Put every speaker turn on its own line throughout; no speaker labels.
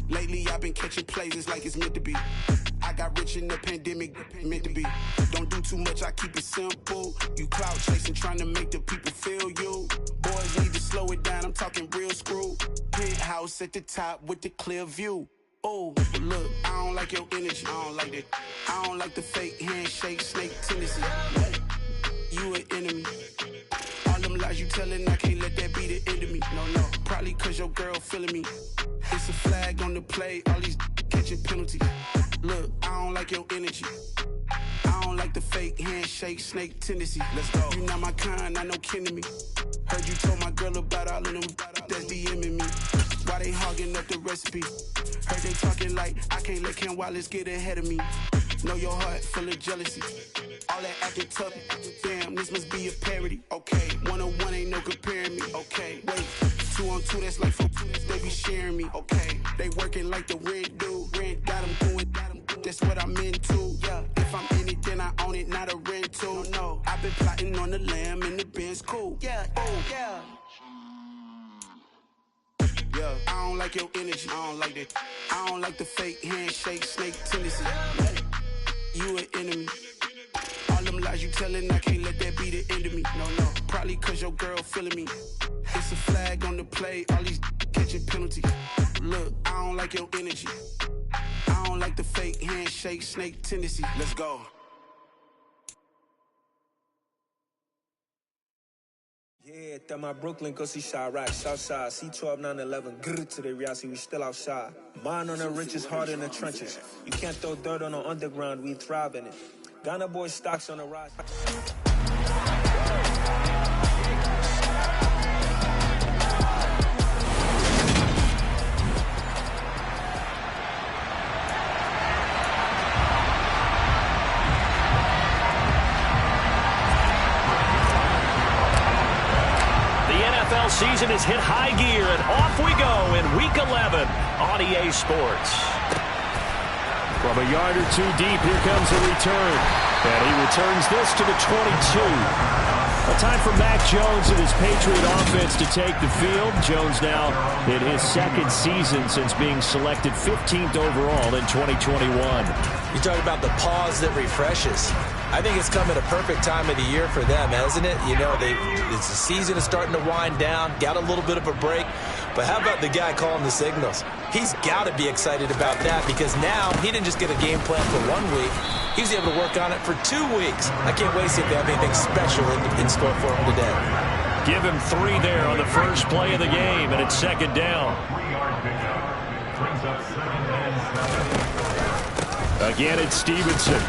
Lately I've been catching plays, it's like it's meant to be. I got rich in the pandemic, meant to be. Don't do too much, I keep it simple. You clout chasing, trying to make the people feel you. Boys need to slow it down, I'm talking real screw. Penthouse at the top with the clear view. Oh, look, I don't like your energy, I don't like that. I don't like the fake handshake, snake tendency. You an enemy. All them lies you telling, I can't let that be the end of me. No, probably cause your girl feeling me. It's a flag on the play, all these catching penalties. Look, I don't like your energy. I don't like the fake handshake, snake tendency. Let's go. You not my kind, I know kin to me. Heard you told my girl about all of them that's DMing me. Why they hogging up the recipe? Heard they talking like I can't let Ken Wallace get ahead of me. Know your heart full of jealousy. All that acting tough, damn, this must be a parody. Okay, 101 ain't no comparing me. Okay, wait, 2 on 2, that's like 4 they be sharing me. Okay, they working like the rent do. Rent got them doing, that's what I'm into. Yeah, if I'm in it, then I own it, not a rental. No, I've been plotting on the lamb and the Benz cool. Yeah, oh, yeah. Yeah, I don't like your energy, I don't like that. I don't like the fake handshake, snake tendency. You an enemy. All them lies you telling, I can't let that be the end of me. No, probably cause your girl feeling me. It's a flag on the play, all these catching penalties. Look, I don't like your energy. I don't like the fake handshake, snake tendency. Let's go.
Yeah, that my Brooklyn, go see Chirac, Southside, C12, 911, grrr to the reality, we still outside. Mine on the riches, hard in the trenches. You can't throw dirt on the underground, we thrive in it. Ghana boy stocks on the rise.
Season has hit high gear, and off we go in Week 11 on EA Sports.
From a yard or two deep, here comes the return. And he returns this to the 22. A time for Mac Jones and his Patriot offense to take the field. Jones now in his second season since being selected 15th overall in 2021.
You talk about the pause that refreshes. I think it's come at a perfect time of the year for them, hasn't it? You know, the season is starting to wind down, got a little bit of a break. But how about the guy calling the signals? He's got to be excited about that because now he didn't just get a game plan for 1 week. He was able to work on it for 2 weeks. I can't wait to see if they have anything special in store for him today.
Give him 3 there on the first play of the game, and it's second down. Again, it's Stevenson.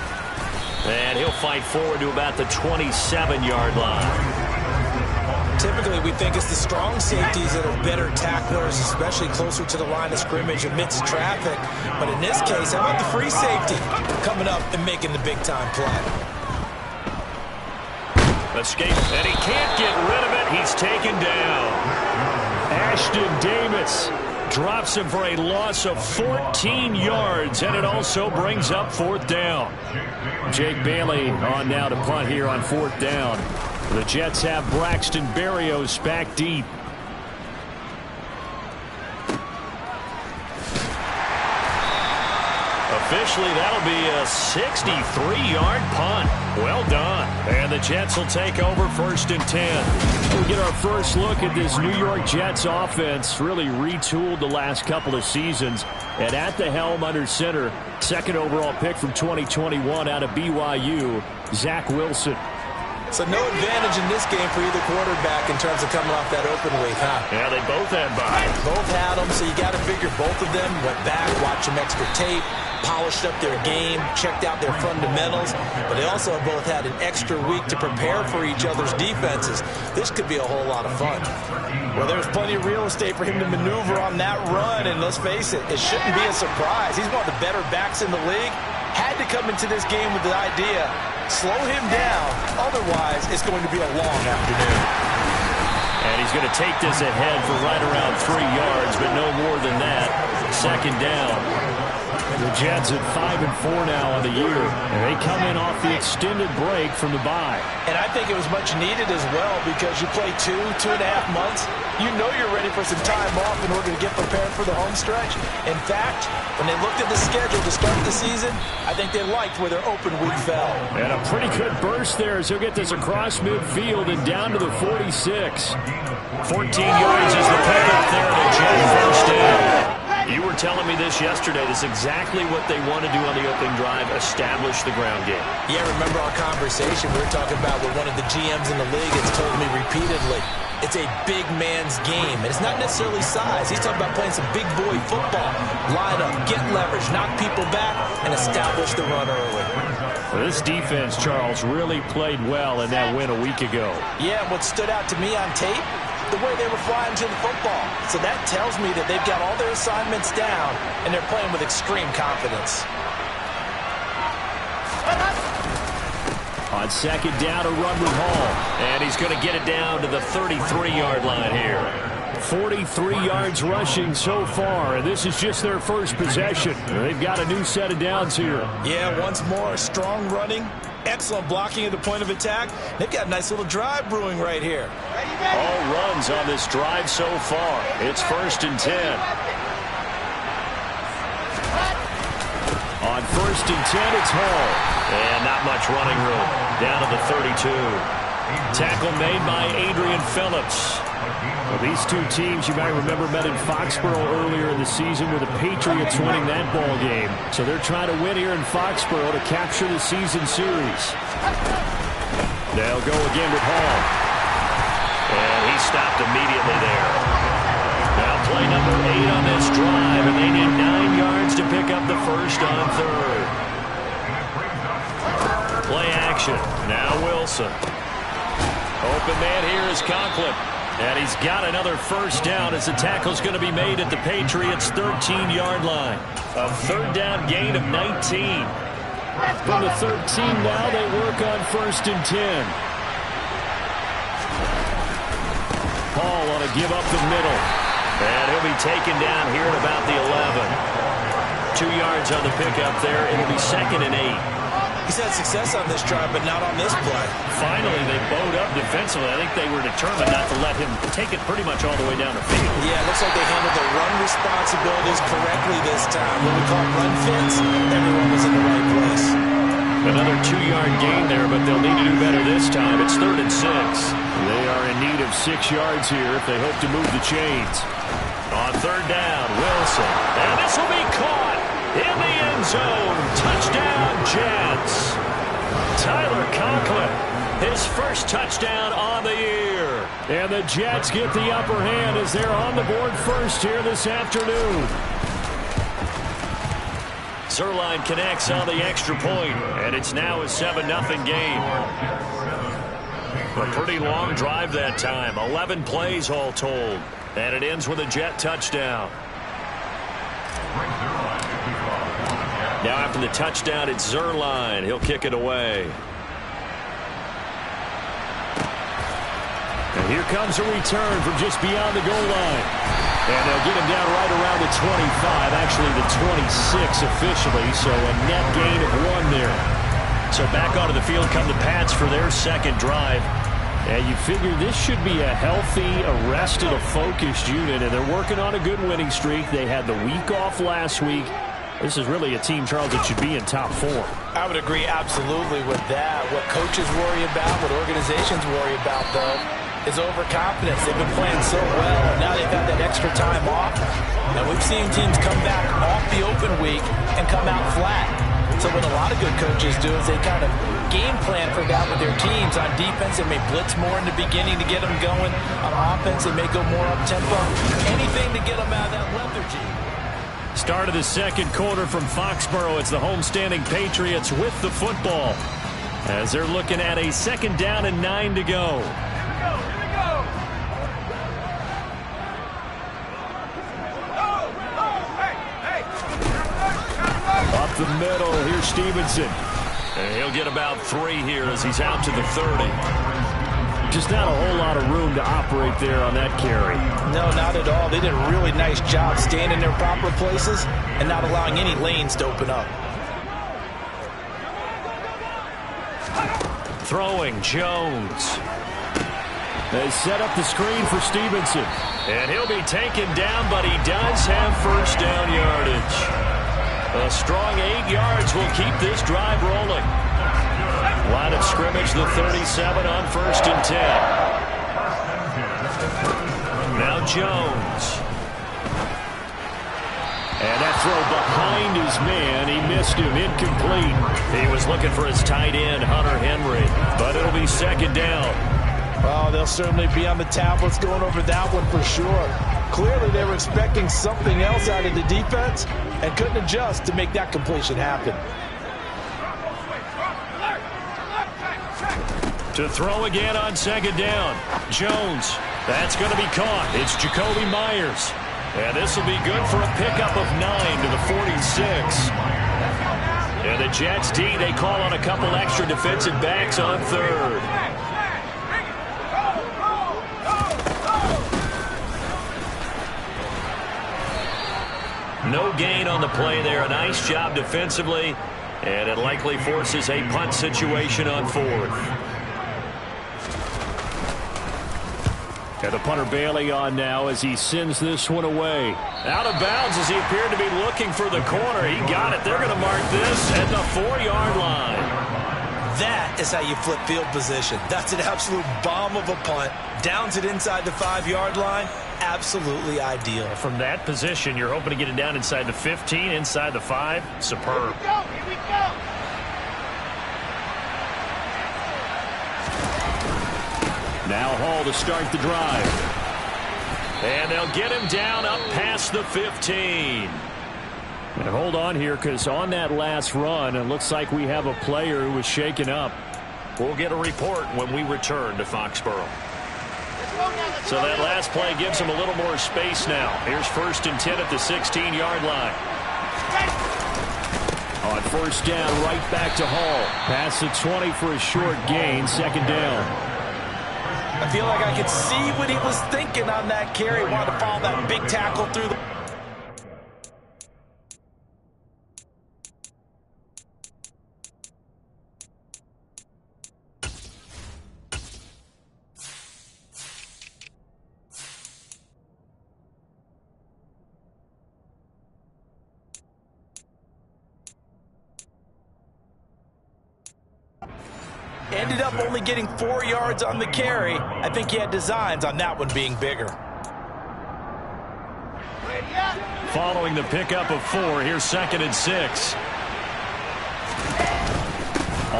And he'll fight forward to about the 27-yard line.
Typically, we think it's the strong safeties that are better tacklers, especially closer to the line of scrimmage amidst traffic. But in this case, how about the free safety coming up and making the big-time play?
Escape, and he can't get rid of it. He's taken down.
Ashton Davis drops him for a loss of 14 yards, and it also brings up 4th down. Jake Bailey on now to punt here on 4th down. The Jets have Braxton Berrios back deep.
Officially, that'll be a 63-yard punt.
Well done. And the Jets will take over 1st and 10. We'll get our first look at this New York Jets offense. Really retooled the last couple of seasons. And at the helm under center, 2nd overall pick from 2021 out of BYU, Zach Wilson.
So no advantage in this game for either quarterback in terms of coming off that open week, huh?
Yeah, they both had buys.
Both had them, so you got to figure both of them went back, watched some extra tape, polished up their game, checked out their fundamentals, but they also both had an extra week to prepare for each other's defenses. This could be a whole lot of fun. Well, there's plenty of real estate for him to maneuver on that run, and let's face it, it shouldn't be a surprise. He's one of the better backs in the league. Had to come into this game with the idea, slow him down, otherwise it's going to be a long afternoon.
And he's going to take this ahead for right around 3 yards, but no more than that. 2nd down. The Jets at 5-4 now on the year, and they come in off the extended break from the bye.
And I think it was much needed as well because you play 2.5 months. You know you're ready for some time off in order to get prepared for the home stretch. In fact, when they looked at the schedule to start the season, I think they liked where their open week fell.
And a pretty good burst there as he'll get this across midfield and down to the 46. 14 yards is the pickup there to Jet first down.
You were telling me this yesterday. This is exactly what they want to do on the opening drive, establish the ground game.
Yeah, remember our conversation? We were talking about what one of the GMs in the league has told me repeatedly. It's a big man's game, and it's not necessarily size. He's talking about playing some big boy football. Line up, get leverage, knock people back, and establish the run early.
Well, this defense, Charles, really played well in that win a week ago.
Yeah, what stood out to me on tape, the way they were flying to the football. So that tells me that they've got all their assignments down, and they're playing with extreme confidence.
On second down, a run with Hall.
And he's going to get it down to the 33-yard line here.
43 yards rushing so far, and this is just their first possession. They've got a new set of downs here.
Yeah, once more, strong running, excellent blocking at the point of attack. They've got a nice little drive brewing right here.
All runs on this drive so far. It's 1st and 10.
On 1st and 10, it's Hall.
And not much running room. Down to the 32.
Tackle made by Adrian Phillips. Well, these two teams, you might remember, met in Foxborough earlier in the season with the Patriots winning that ball game. So they're trying to win here in Foxborough to capture the season series. They'll go again with Hall.
And he stopped immediately there. Now play number 8 on this drive, and they need 9 yards to pick up the first on 3rd. Play action. Now Wilson.
Open man here is Conklin. And he's got another first down as the tackle's going to be made at the Patriots' 13-yard line.
A 3rd down gain of 19.
From the 13 now, they work on 1st and 10. Paul on a give up the middle.
And he'll be taken down here at about the 11. 2 yards on the pickup there. It'll be 2nd and 8.
He's had success on this drive, but not on this play.
Finally, they bowed up defensively. I think they were determined not to let him take it pretty much all the way down the field.
Yeah, it looks like they handled the run responsibilities correctly this time. When we call run fits, everyone was in the right place.
Another 2-yard gain there, but they'll need to do better this time. It's 3rd and 6.
They are in need of 6 yards here if they hope to move the chains.
On 3rd down, Wilson. And this will be caught in the end zone. Touchdown, Jets. Tyler Conklin, his first touchdown on the year.
And the Jets get the upper hand as they're on the board first here this afternoon.
Zuerlein connects on the extra point, and it's now a 7-0 game. A pretty long drive that time, 11 plays all told, and it ends with a Jet touchdown. Now after the touchdown, it's Zuerlein. He'll kick it away.
And here comes a return from just beyond the goal line. And they'll get him down right around the 25, actually the 26 officially, so a net gain of 1 there.
So back onto the field come the Pats for their second drive.
And you figure this should be a healthy, arrested, a focused unit, and they're working on a good winning streak. They had the week off last week. This is really a team, Charles, that should be in top 4.
I would agree absolutely with that. What coaches worry about, what organizations worry about, though, is overconfidence. They've been playing so well, and now they've had that extra time off. And we've seen teams come back off the open week and come out flat. So what a lot of good coaches do is they kind of game plan for that with their teams. On defense, they may blitz more in the beginning to get them going. On offense, they may go more up-tempo. Anything to get them out of that lethargy.
Start of the second quarter from Foxborough. It's the homestanding Patriots with the football as they're looking at a 2nd down and 9 to go. Up the middle, here's Stevenson.
And he'll get about 3 here as he's out to the 30.
Just not a whole lot of room to operate there on that carry.
No, not at all. They did a really nice job staying in their proper places and not allowing any lanes to open up.
Throwing Jones.
They set up the screen for Stevenson.
And he'll be taken down, but he does have first down yardage. A strong 8 yards will keep this drive rolling. Line of scrimmage, the 37 on 1st and 10. Now Jones.
And that throw behind his man, he missed him, incomplete.
He was looking for his tight end, Hunter Henry, but it'll be 2nd down.
Oh, they'll certainly be on the tablets going over that one for sure. Clearly, they were expecting something else out of the defense and couldn't adjust to make that completion happen.
To throw again on 2nd down. Jones. That's going to be caught. It's Jakobi Meyers. And this will be good for a pickup of 9 to the 46. And the Jets D, they call on a couple extra defensive backs on 3rd. No gain on the play there. A nice job defensively. And it likely forces a punt situation on 4th.
And the punter Bailey on now as he sends this one away.
Out of bounds as he appeared to be looking for the corner. He got it. They're going to mark this at the 4-yard line.
That is how you flip field position. That's an absolute bomb of a punt. Downs it inside the 5-yard line. Absolutely ideal.
From that position, you're hoping to get it down inside the 15, inside the 5. Superb.
Here we go.
Now Hall to start the drive.
And they'll get him down up past the 15.
And hold on here, because on that last run, it looks like we have a player who was shaken up.
We'll get a report when we return to Foxborough. So that last play gives him a little more space now. Here's 1st and 10 at the 16-yard line.
On 1st down, right back to Hall. Pass the 20 for a short gain, 2nd down.
I feel like I could see what he was thinking on that carry. Wanted to follow that big tackle through the... Ended up only getting 4 yards on the carry. I think he had designs on that one being bigger.
Following the pickup of 4, here's 2nd and 6.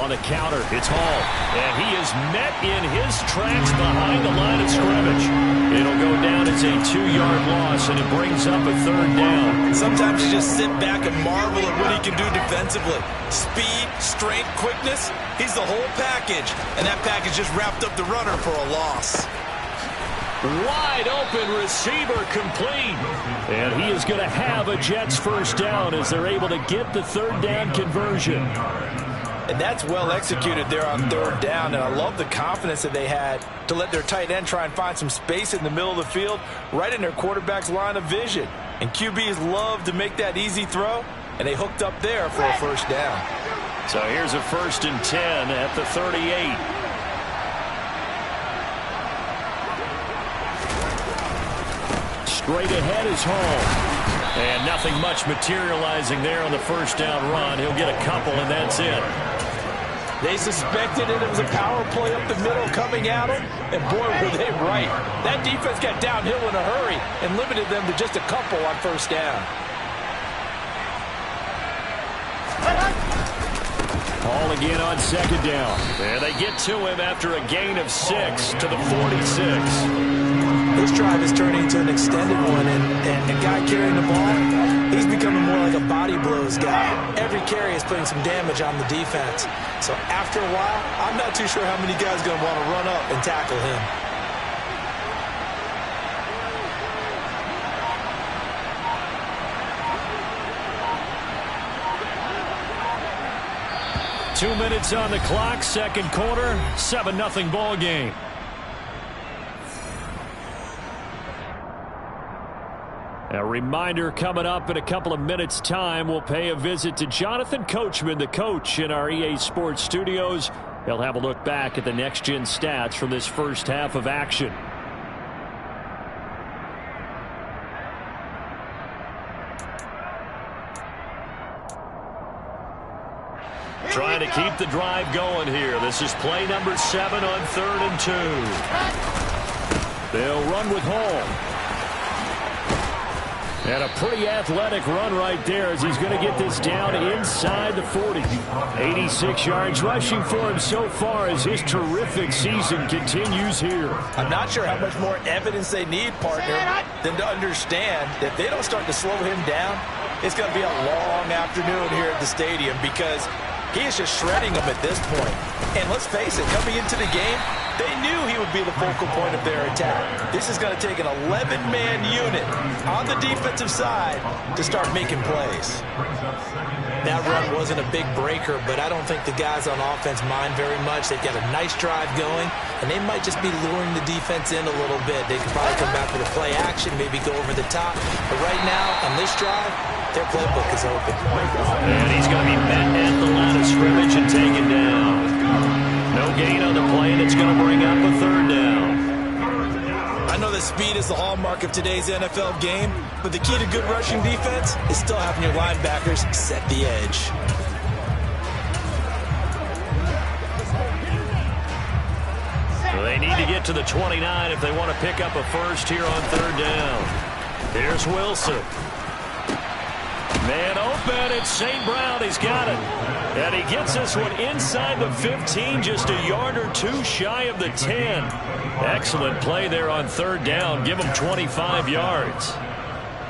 On the counter, it's Hall.
And he is met in his tracks behind the line of scrimmage. It'll go down as a 2-yard loss, and it brings up a 3rd down.
Sometimes you just sit back and marvel at what he can do defensively. Speed, strength, quickness. He's the whole package. And that package just wrapped up the runner for a loss.
Wide open receiver complete.
And he is going to have a Jets 1st down as they're able to get the 3rd down conversion.
And that's well executed there on 3rd down. And I love the confidence that they had to let their tight end try and find some space in the middle of the field, right in their quarterback's line of vision. And QBs love to make that easy throw, and they hooked up there for a 1st down.
So here's a 1st and 10 at the 38.
Straight ahead is Hall.
And nothing much materializing there on the 1st down run. He'll get a couple, and that's it.
They suspected it was a power play up the middle coming at them, and boy, were they right. That defense got downhill in a hurry and limited them to just a couple on 1st down.
Hall again on 2nd down.
And they get to him after a gain of 6 to the 46.
This drive is turning into an extended one, and the guy carrying the ball, he's becoming more like a body blows guy. Every carry is putting some damage on the defense. So after a while, I'm not too sure how many guys are going to want to run up and tackle him.
Two minutes on the clock, 2nd quarter, 7-0 ball game.
A reminder coming up in a couple of minutes' time. We'll pay a visit to Jonathan Coachman, the coach in our EA Sports studios. He'll have a look back at the next-gen stats from this first half of action. Trying to keep the drive going here. This is play number 7 on 3rd and 2. They'll run with Hall. And a pretty athletic run right there as he's going to get this down inside the 40. 86 yards rushing for him so far as his terrific season continues here.
I'm not sure how much more evidence they need, partner, than to understand that they don't start to slow him down. It's going to be a long afternoon here at the stadium because he is just shredding them at this point. And let's face it, coming into the game, they knew he would be the focal point of their attack. This is going to take an 11-man unit on the defensive side to start making plays. That run wasn't a big breaker, but I don't think the guys on offense mind very much. They've got a nice drive going, and they might just be luring the defense in a little bit. They could probably come back with a play action, maybe go over the top. But right now, on this drive, their playbook is open.
And he's going to be met at the line of scrimmage and taken down. No gain on the play, and it's going to bring up a 3rd down.
I know that speed is the hallmark of today's NFL game, but the key to good rushing defense is still having your linebackers set the edge.
They need to get to the 29 if they want to pick up a first here on 3rd down. Here's Wilson. Man open, it's St. Brown. He's got it. And he gets this one inside the 15, just a yard or two shy of the 10. Excellent play there on 3rd down. Give him 25 yards.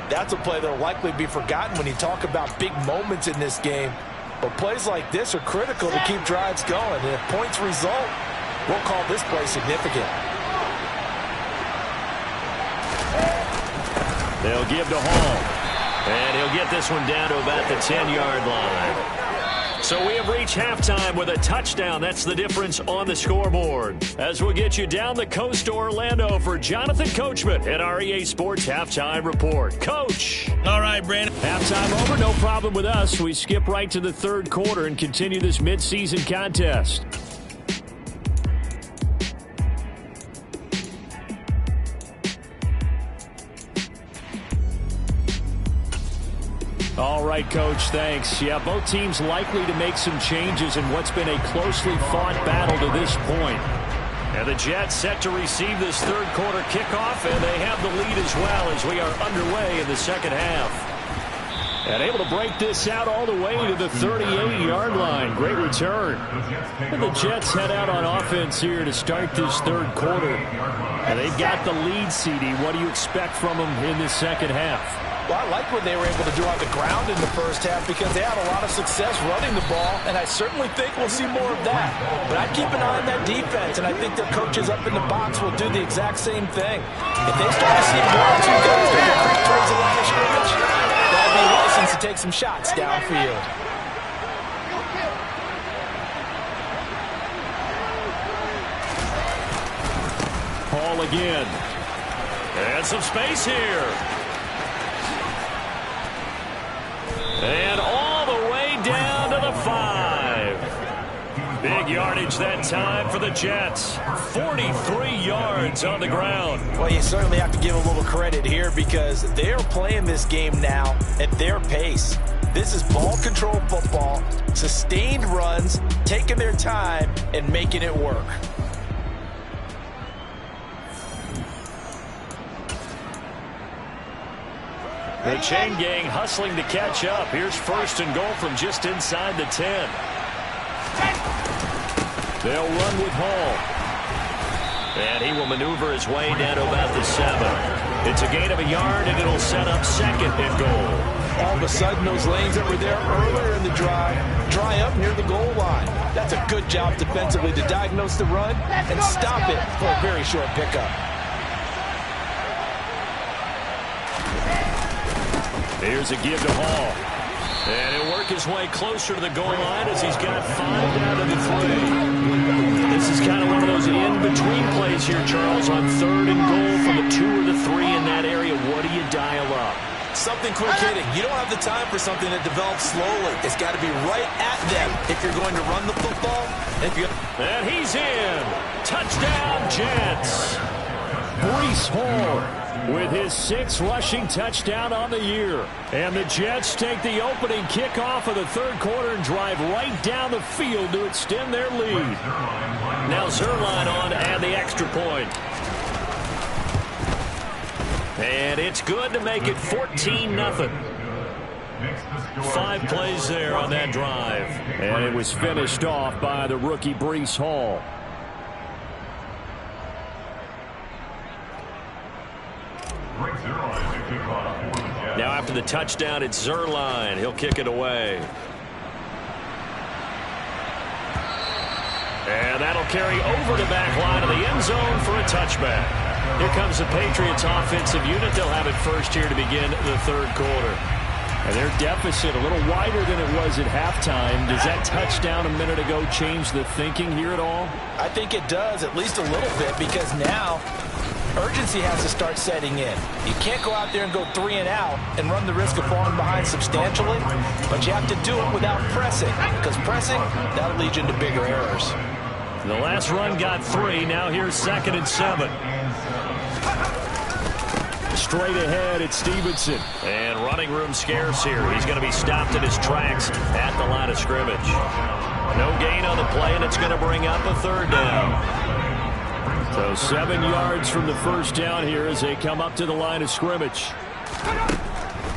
That's a play that will likely be forgotten when you talk about big moments in this game. But plays like this are critical to keep drives going. And if points result, we'll call this play significant.
They'll give to Hall. And he'll get this one down to about the 10-yard line. So we have reached halftime with a touchdown. That's the difference on the scoreboard. As we'll get you down the coast to Orlando for Jonathan Coachman at our EA Sports Halftime Report. Coach.
All right, Brandon.
Halftime over, no problem with us. We skip right to the 3rd quarter and continue this midseason contest. All right, Coach, thanks. Yeah, both teams likely to make some changes in what's been a closely fought battle to this point. And the Jets set to receive this 3rd quarter kickoff, and they have the lead as well as we are underway in the 2nd half. And able to break this out all the way to the 38-yard line. Great return. And the Jets head out on offense here to start this 3rd quarter. And they've got the lead, CD. What do you expect from them in this 2nd half?
Well, I like what they were able to do on the ground in the first half because they had a lot of success running the ball, and I certainly think we'll see more of that. But I'd keep an eye on that defense, and I think their coaches up in the box will do the exact same thing. If they start to see more of 2 guys that will creep towards the line of scrimmage, they'll be licensed to take some shots downfield.
Hall again. And some space here. And all the way down to the 5. Big yardage that time for the Jets. 43 yards on the ground.
Well, you certainly have to give a little credit here because they're playing this game now at their pace. This is ball control football, sustained runs, taking their time, and making it work.
The chain gang hustling to catch up. Here's 1st and goal from just inside the 10. They'll run with Hall. And he will maneuver his way down to about the 7. It's a gain of a yard, and it'll set up 2nd and goal.
All of a sudden, those lanes that were there earlier in the drive dry up near the goal line. That's a good job defensively to diagnose the run and stop it for a very short pickup.
Here's a give to Hall. And he'll work his way closer to the goal line as he's got 5 down to the 3. This is kind of one of those in-between plays here, Charles, on 3rd and goal from the 2 or the 3 in that area. What do you dial up?
Something quick hitting. You don't have the time for something that develops slowly. It's got to be right at them if you're going to run the football.
And he's in. Touchdown, Jets.
Breece Hall with his 6th rushing touchdown on the year. And the Jets take the opening kickoff of the third quarter and drive right down the field to extend their lead.
Now Zuerlein on to add the extra point. And it's good to make it 14-0. 5 plays there on that drive.
And it was finished off by the rookie Breece Hall.
Now after the touchdown, it's Zuerlein. He'll kick it away. And that'll carry over the back line of the end zone for a touchback. Here comes the Patriots offensive unit. They'll have it first here to begin the third quarter.
And their deficit a little wider than it was at halftime. Does that touchdown a minute ago change the thinking here at all?
I think it does, at least a little bit, because now urgency has to start setting in. You can't go out there and go 3 and out and run the risk of falling behind substantially, but you have to do it without pressing, because pressing, that'll lead you into bigger errors.
The last run got 3. Now here's 2nd and 7.
Straight ahead, it's Stevenson.
And running room scarce here. He's going to be stopped in his tracks at the line of scrimmage. No gain on the play, and it's going to bring up a 3rd down.
So 7 yards from the first down here as they come up to the line of scrimmage.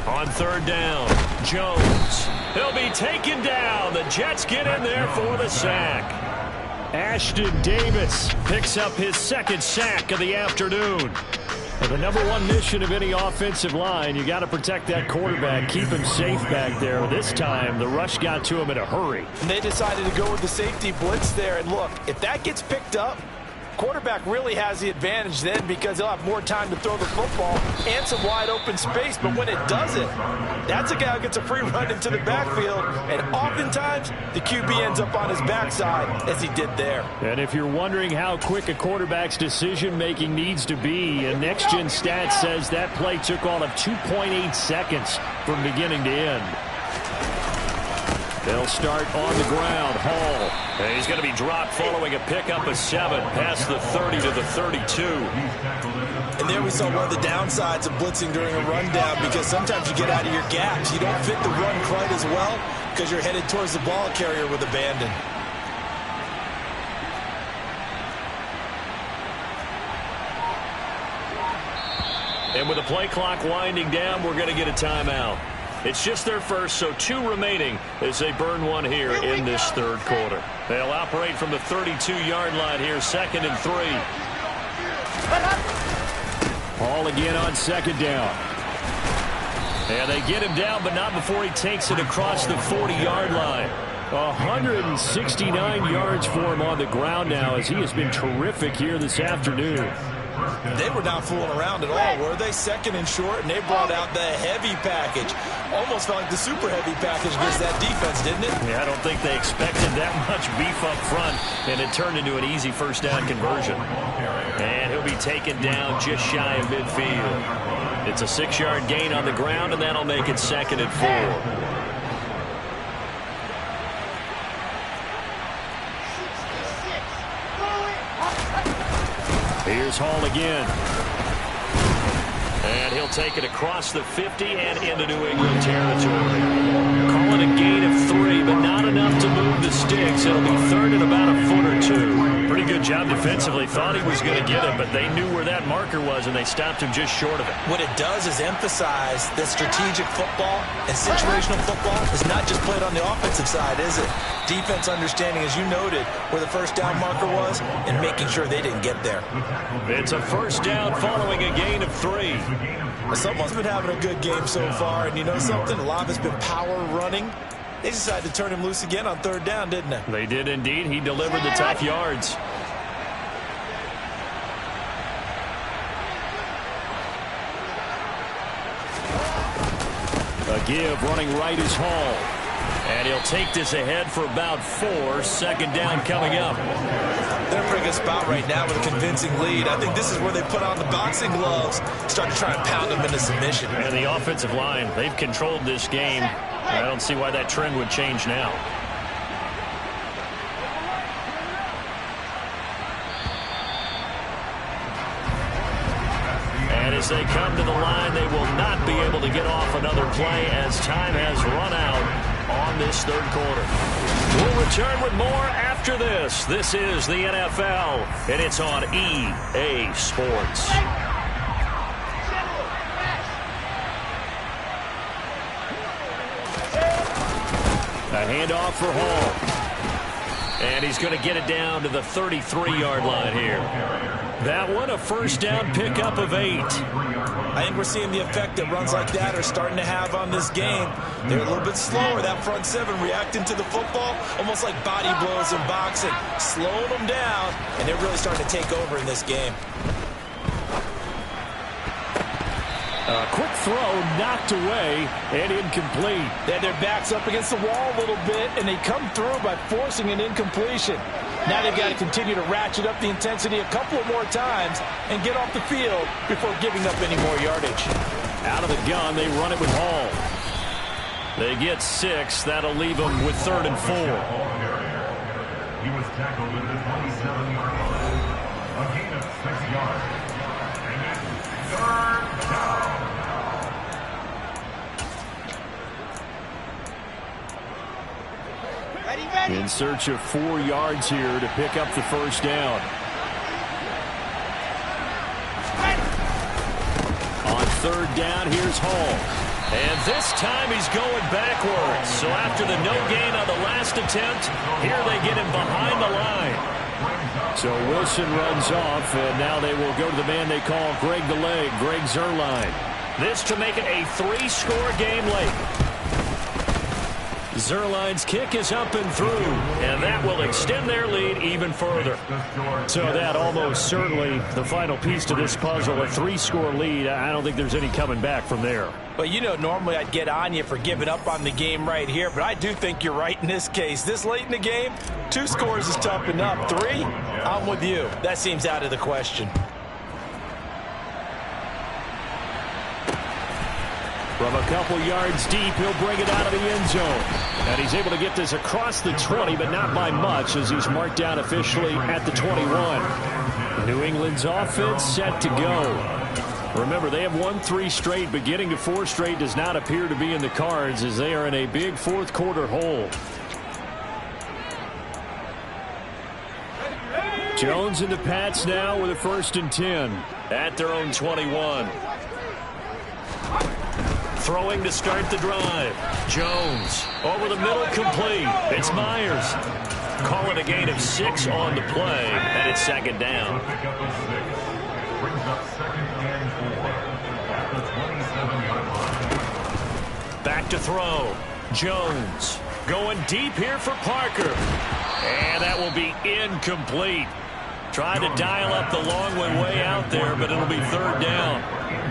On 3rd down, Jones. He'll be taken down. The Jets get in there for the sack.
Ashton Davis picks up his 2nd sack of the afternoon. And the #1 mission of any offensive line, you got to protect that quarterback, keep him safe back there. This time, the rush got to him in a hurry.
And they decided to go with the safety blitz there. And look, if that gets picked up, quarterback really has the advantage then, because he'll have more time to throw the football and some wide open space. But when it doesn't, that's a guy who gets a free run into the backfield, and oftentimes the QB ends up on his backside, as he did there.
And if you're wondering how quick a quarterback's decision-making needs to be, a next-gen stat says that play took all of 2.8 seconds from beginning to end. They'll start on the ground. Hall.
And he's going to be dropped following a pickup of 7 past the 30 to the 32.
And there we saw one of the downsides of blitzing during a rundown, because sometimes you get out of your gaps. You don't fit the run quite as well because you're headed towards the ball carrier with abandon.
And with the play clock winding down, we're going to get a timeout. It's just their first, so 2 remaining as they burn one here in this third quarter. They'll operate from the 32-yard line here, 2nd and 3.
Hall again on 2nd down.
And they get him down, but not before he takes it across the 40-yard line.
169 yards for him on the ground now, as he has been terrific here this afternoon.
They were not fooling around at all, were they? 2nd and short, and they brought out the heavy package. Almost felt like the super heavy package against that defense, didn't it?
Yeah, I don't think they expected that much beef up front, and it turned into an easy 1st down conversion. And he'll be taken down just shy of midfield. It's a 6-yard gain on the ground, and that'll make it 2nd and 4.
Here's Hall again.
And he'll take it across the 50 and into New England territory. Calling a gain of 3, but not enough to move the sticks. It'll be 3rd and about a foot or 2. Pretty good job defensively. Thought he was going to get it, but they knew where that marker was, and they stopped him just short of it.
What it does is emphasize that strategic football and situational football is not just played on the offensive side, is it? Defense understanding, as you noted, where the 1st down marker was and making sure they didn't get there.
It's a 1st down following a gain of 3.
Someone's been having a good game so far, and you know something? A lot of it's been power running. They decided to turn him loose again on 3rd down, didn't they?
They did indeed. He delivered the tough yards.
A give running right is Hall.
And he'll take this ahead for about 4. 2nd down coming up.
They're in a pretty good spot right now with a convincing lead. I think this is where they put on the boxing gloves, start to try and pound them into submission.
And the offensive line, they've controlled this game. I don't see why that trend would change now. And as they come to the line, they will not be able to get off another play as time has run out on this third quarter. We'll return with more after this. This is the NFL, and it's on EA Sports. A handoff for Hall. And he's going to get it down to the 33-yard line here. That one, a first down pickup of 8.
I think we're seeing the effect that runs like that are starting to have on this game. They're a little bit slower, that front seven, reacting to the football, almost like body blows in boxing, slowing them down, and they're really starting to take over in this game.
A quick throw knocked away and incomplete.
They had their backs up against the wall a little bit, and they come through by forcing an incompletion. Now they've got to continue to ratchet up the intensity a couple of more times and get off the field before giving up any more yardage.
Out of the gun, they run it with Hall. They get 6. That'll leave them with 3rd and 4.
He was tackled at the 27-yard line. A gain of 6 yards. And it's 3rd down.
In search of 4 yards here to pick up the first down. On 3rd down, here's Hall.
And this time he's going backwards. So after the no gain on the last attempt, here they get him behind the line.
So Wilson runs off, and now they will go to the man they call Greg the Leg, Greg Zuerlein.
This to make it a 3-score game late. Zuerlein's kick is up and through, and that will extend their lead even further.
So that almost certainly the final piece to this puzzle, a 3-score lead. I don't think there's any coming back from there.
But you know, normally I'd get on you for giving up on the game right here, but I do think you're right in this case. This late in the game, 2 scores is tough enough. 3, I'm with you. That seems out of the question.
From a couple yards deep, he'll bring it out of the end zone. And he's able to get this across the 20, but not by much, as he's marked down officially at the 21. New England's offense set to go. Remember, they have won 3 straight, but getting to 4 straight does not appear to be in the cards, as they are in a big fourth quarter hole. Jones and the Pats now with a 1st and 10
at their own 21. Throwing to start the drive. Jones over the middle, complete. It's Myers. Calling a gain of 6 on the play, and it's 2nd down. Back to throw. Jones going deep here for Parker. And that will be incomplete. Trying to dial up the long way out there, but it'll be 3rd down.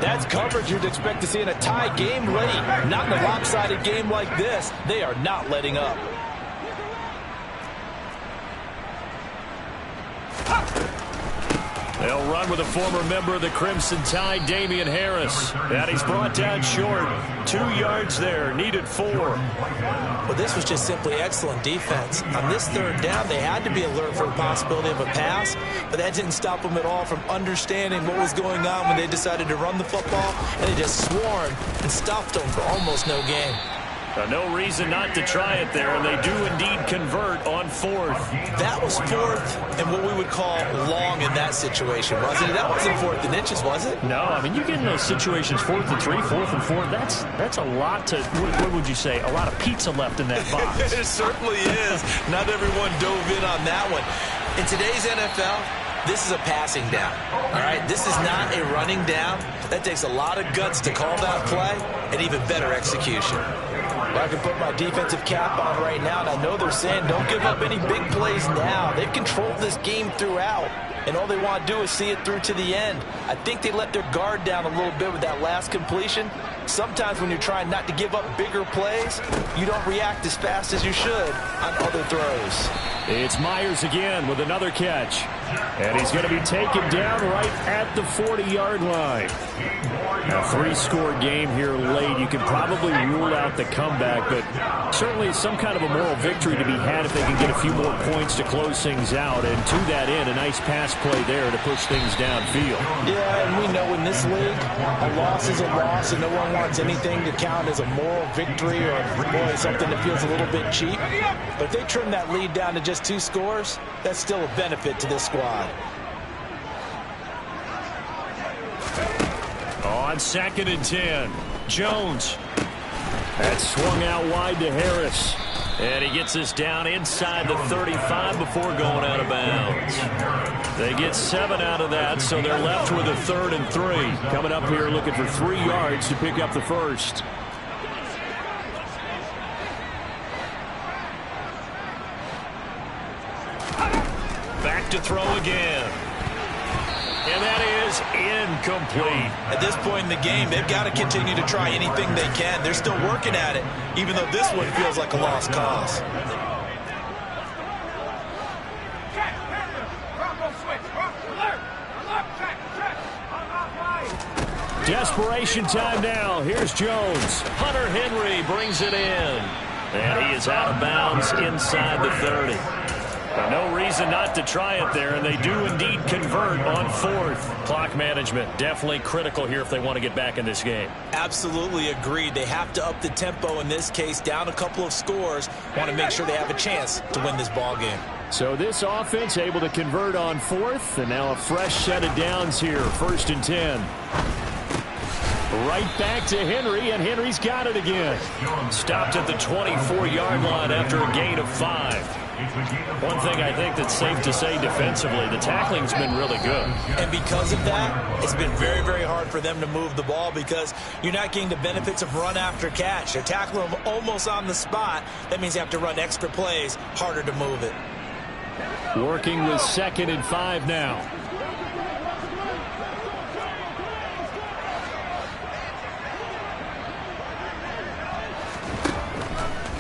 That's coverage you'd expect to see in a tie game late. Not in a lopsided game like this. They are not letting up.
They'll run with a former member of the Crimson Tide, Damian Harris. And he's brought down short. 2 yards there, needed 4.
Well, this was just simply excellent defense. On this 3rd down, they had to be alert for the possibility of a pass, but that didn't stop them at all from understanding what was going on when they decided to run the football, and they just swarmed and stopped them for almost no gain.
No reason not to try it there, and they do indeed convert on 4th.
That was 4th and what we would call long in that situation, wasn't it? That wasn't 4th and inches, was it?
No, I mean, you get in those situations 4th and 3, 4th and 4. That's a lot to, what would you say, a lot of pizza left in that box.
It certainly is. Not everyone dove in on that one. In today's NFL, this is a passing down, all right? This is not a running down. That takes a lot of guts to call that play and even better execution. Well, I can put my defensive cap on right now, and I know they're saying don't give up any big plays now. They've controlled this game throughout, and all they want to do is see it through to the end. I think they let their guard down a little bit with that last completion,
Sometimes when you're trying not to give up bigger plays, you don't react as fast as you should on other throws.
It's Myers again with another catch. And he's going to be taken down right at the 40-yard line. A 3-score game here late. You can probably rule out the comeback, but certainly some kind of a moral victory to be had if they can get a few more points to close things out. And to that end, a nice pass play there to push things downfield.
Yeah, and we know in this league, a loss is a loss, and no one wants anything to count as a moral victory or, boy, something that feels a little bit cheap. But if they trim that lead down to just 2 scores, that's still a benefit to this squad.
On 2nd and 10, Jones. That swung out wide to Harris.
And he gets us down inside the 35 before going out of bounds. They get 7 out of that, so they're left with a 3rd and 3.
Coming up here looking for 3 yards to pick up the first.
Back to throw again. And that is incomplete.
At this point in the game, they've got to continue to try anything they can. They're still working at it, even though this one feels like a lost cause.
Desperation time now. Here's Jones.
Hunter Henry brings it in. And he is out of bounds inside the 30. No reason not to try it there, and they do indeed convert on 4th. Clock management definitely critical here if they want to get back in this game.
Absolutely agreed. They have to up the tempo in this case, down a couple of scores. Want to make sure they have a chance to win this ball game.
So this offense able to convert on 4th, and now a fresh set of downs here. 1st and 10. Right back to Henry, and Henry's got it again.
Stopped at the 24-yard line after a gain of 5. One thing I think that's safe to say defensively, the tackling's been really good.
And because of that, it's been very, very hard for them to move the ball because you're not getting the benefits of run after catch. They're tackling them almost on the spot. That means you have to run extra plays, harder to move it.
Working with 2nd and 5 now.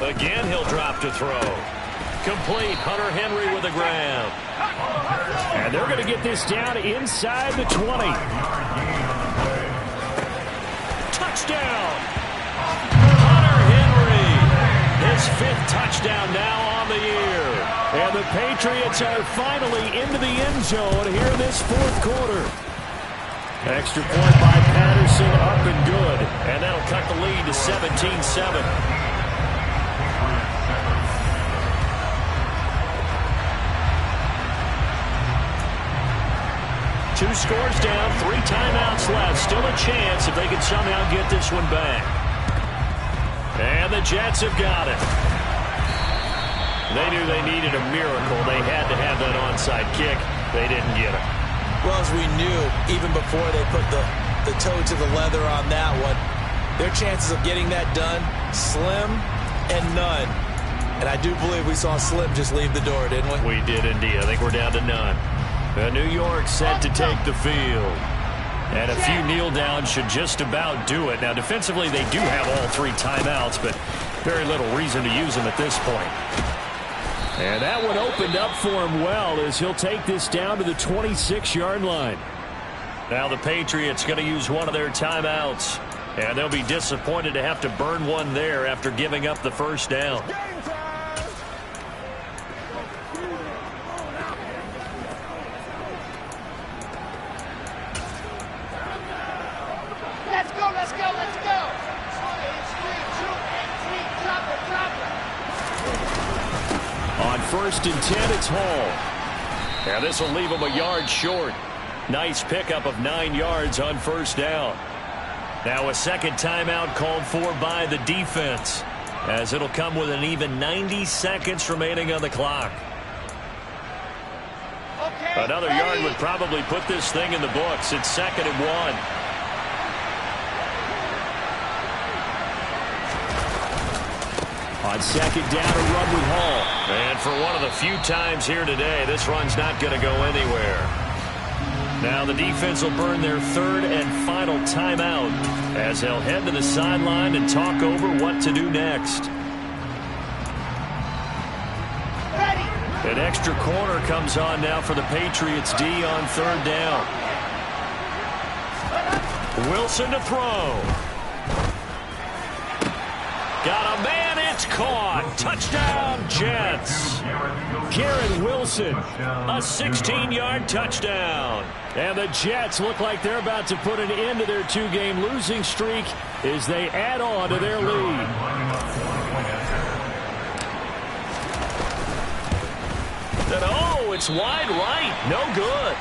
Again, he'll drop to throw. Complete. Hunter Henry with a grab.
And they're going to get this down inside the 20. Touchdown!
Hunter Henry. His 5th touchdown now on the year.
And the Patriots are finally into the end zone here in this 4th quarter. Extra point by Patterson, up and good.
And that'll cut the lead to 17-7. 2 scores down, 3 timeouts left. Still a chance if they can somehow get this one back. And the Jets have got it. They knew they needed a miracle. They had to have that onside kick. They didn't get it.
Well, as we knew, even before they put the toe to the leather on that one, their chances of getting that done, slim and none. And I do believe we saw Slim just leave the door, didn't we?
We did indeed. I think we're down to none. New York set to take the field. And a few kneel downs should just about do it. Now, defensively, they do have all 3 timeouts, but very little reason to use them at this point.
And that one opened up for him well as he'll take this down to the 26-yard line.
Now the Patriots going to use one of their timeouts. And they'll be disappointed to have to burn one there after giving up the first down.
On 1st and 10, it's Hall.
Now this will leave him a yard short. Nice pickup of 9 yards on 1st down. Now a 2nd timeout called for by the defense, as it'll come with an even 90 seconds remaining on the clock. Another yard would probably put this thing in the books. It's 2nd and 1.
On 2nd down, a run with Hall.
And for one of the few times here today, this run's not going to go anywhere. Now the defense will burn their third and final timeout as they'll head to the sideline and talk over what to do next. An extra corner comes on now for the Patriots D on third down. Wilson to throw. Got a man, it's caught. Touchdown, Jets. Garrett Wilson, a 16-yard touchdown. And the Jets look like they're about to put an end to their two-game losing streak as they add on to their lead. And oh, it's wide right. No good.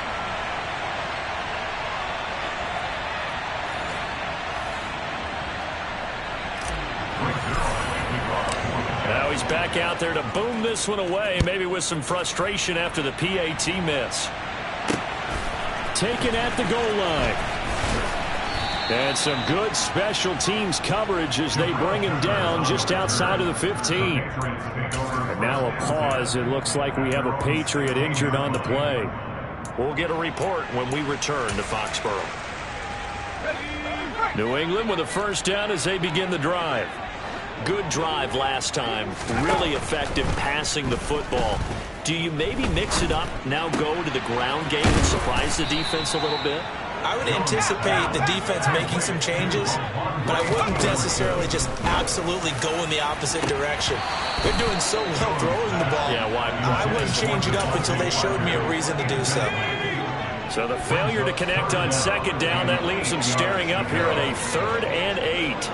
Now he's back out there to boom this one away, maybe with some frustration after the PAT miss. Taken at the goal line. And some good special teams coverage as they bring him down just outside of the 15. And now a pause. It looks like we have a Patriot injured on the play. We'll get a report when we return to Foxborough. New England with a first down as they begin the drive. Good drive last time. Really effective passing the football. Do you maybe mix it up, now go to the ground game and surprise the defense a little bit?
I would anticipate the defense making some changes, but I wouldn't necessarily just absolutely go in the opposite direction. They're doing so well throwing the ball.
Yeah, why?
I wouldn't change it up until they showed me a reason to do so.
So the failure to connect on second down, that leaves them staring up here at a 3rd and 8.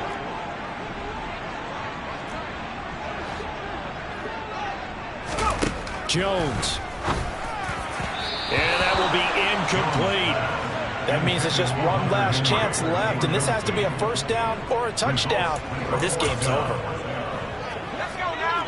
Jones. And that will be incomplete.
That means it's just one last chance left, and this has to be a first down or a touchdown, or this game's over.
Let's go now.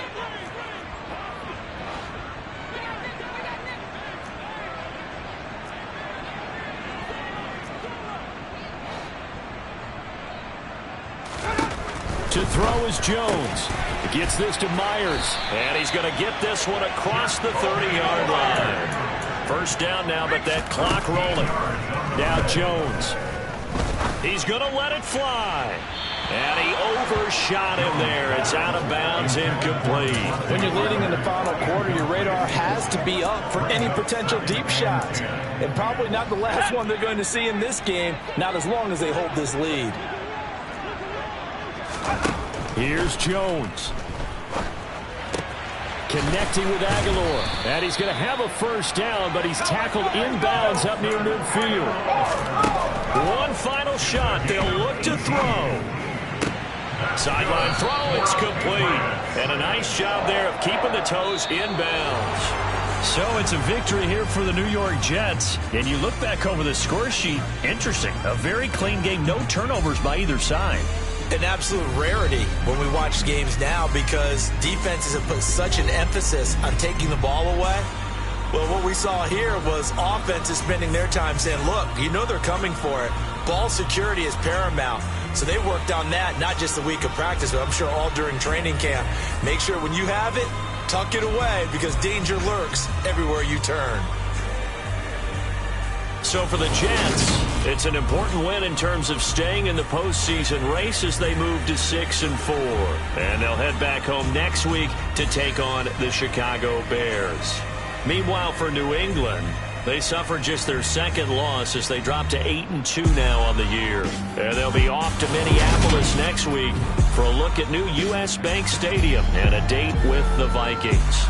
To throw is Jones. He gets this to Myers. And he's going to get this one across the 30-yard line. First down now, but that clock rolling. Now Jones. He's going to let it fly. And he overshot him there. It's out of bounds, incomplete.
When you're leading in the final quarter, your radar has to be up for any potential deep shots. And probably not the last one they're going to see in this game, not as long as they hold this lead.
Here's Jones. Connecting with Aguilar. And he's going to have a first down, but he's tackled inbounds up near midfield. One final shot. They'll look to throw. Sideline throw. It's complete. And a nice job there of keeping the toes inbounds. So it's a victory here for the New York Jets. And you look back over the score sheet. Interesting. A very clean game. No turnovers by either side.
An absolute rarity when we watch games now because defenses have put such an emphasis on taking the ball away. Well, what we saw here was offenses spending their time saying, look, you know they're coming for it. Ball security is paramount. So they worked on that, not just the week of practice, but I'm sure all during training camp. Make sure when you have it, tuck it away because danger lurks everywhere you turn.
So for the Jets, it's an important win in terms of staying in the postseason race as they move to 6-4. And they'll head back home next week to take on the Chicago Bears. Meanwhile, for New England, they suffered just their second loss as they drop to 8-2 now on the year. And they'll be off to Minneapolis next week for a look at new U.S. Bank Stadium and a date with the Vikings.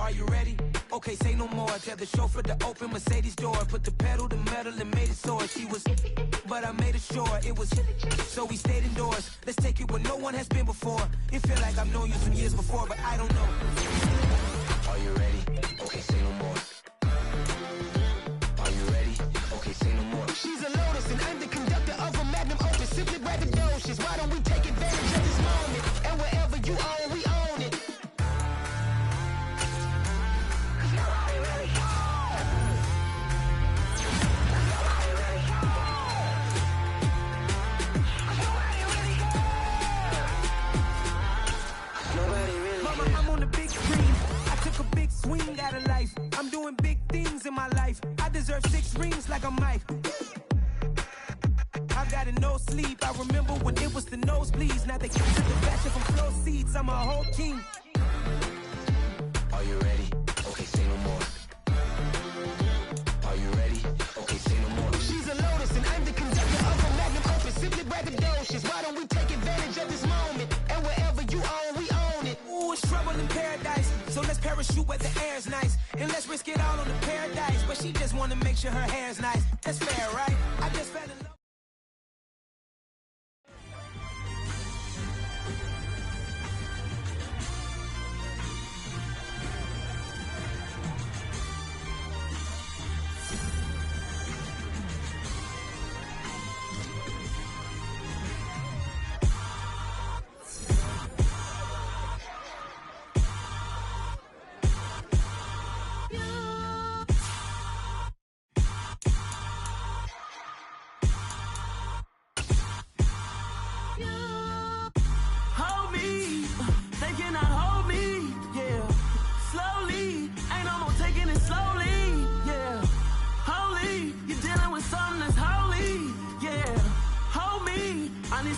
are you ready? Okay, say no more. Tell the chauffeur to open Mercedes door. Put the pedal to metal and made it soar. She was, but I made it sure it was. So we stayed indoors. Let's take it where no one has been before. It feel like I've known you some years before, but I don't know. Are you ready? Okay, say no more. Are you ready? Okay, say no more. She's a Lotus and I'm the conductor of a magnum opus. Simply braggadocious. Why don't we take advantage of this moment? And wherever you own, we own it. I'm doing big things in my life. I deserve 6 rings like a Mike. I've got no sleep. I remember when it was the nosebleeds. Now they took the fashion from floor seats. I'm a whole king. Are you ready? Okay, say no more. Are you ready? Okay, say no more. She's a Lotus and I'm the conductor of a magnum opus. Simply braggadocious. Why don't we take advantage of this moment? And wherever you own, we own it. Ooh, it's trouble in paradise. So let's parachute where the air's nice. And let's risk it all on the paradise. But she just wanna make sure her hair's nice. That's fair, right? I just fell in love.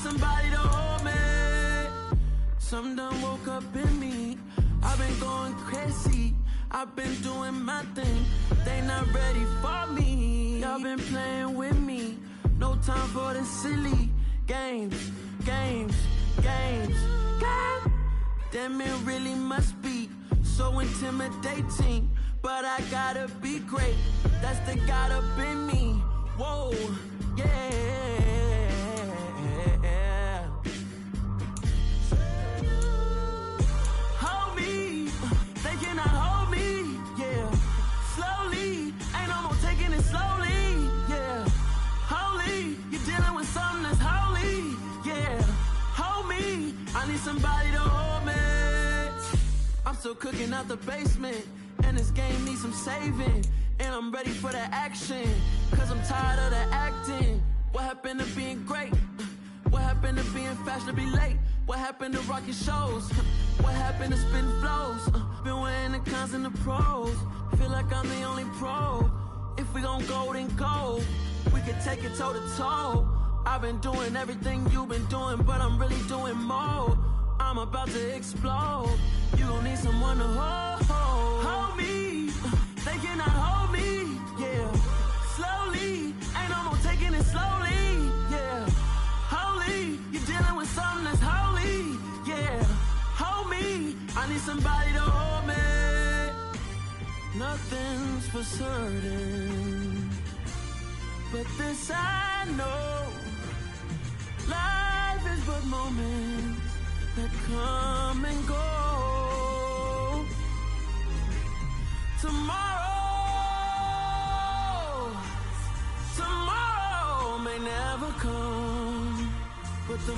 Somebody to hold me. Some done woke up in me. I've been going crazy. I've been doing my thing. They not ready for me. Y'all been playing with me. No time for the silly games. Games. God damn, it really must be so intimidating. But I gotta be great. That's the God up in me. Whoa, yeah. Somebody to hold me. I'm still cooking out the basement, and this game needs some saving. And I'm ready for the action, cause I'm tired of the acting. What happened to being great? What happened to being fashionably late? What happened to rocking shows? What happened to spitting flows? Been weighing the cons and the pros. Feel like I'm the only pro. If we gon' go, then go. We can take it toe to toe. I've been doing everything you've been doing, but I'm really doing more. I'm about to explode. You gon' need someone to hold me. They cannot hold me, yeah. Slowly, ain't no more taking it slowly, yeah. Holy, you're dealing with something that's holy, yeah. Hold me, I need somebody to hold me. Nothing's for certain, but this I know. Life is but moments that come and go. Tomorrow may never come, but the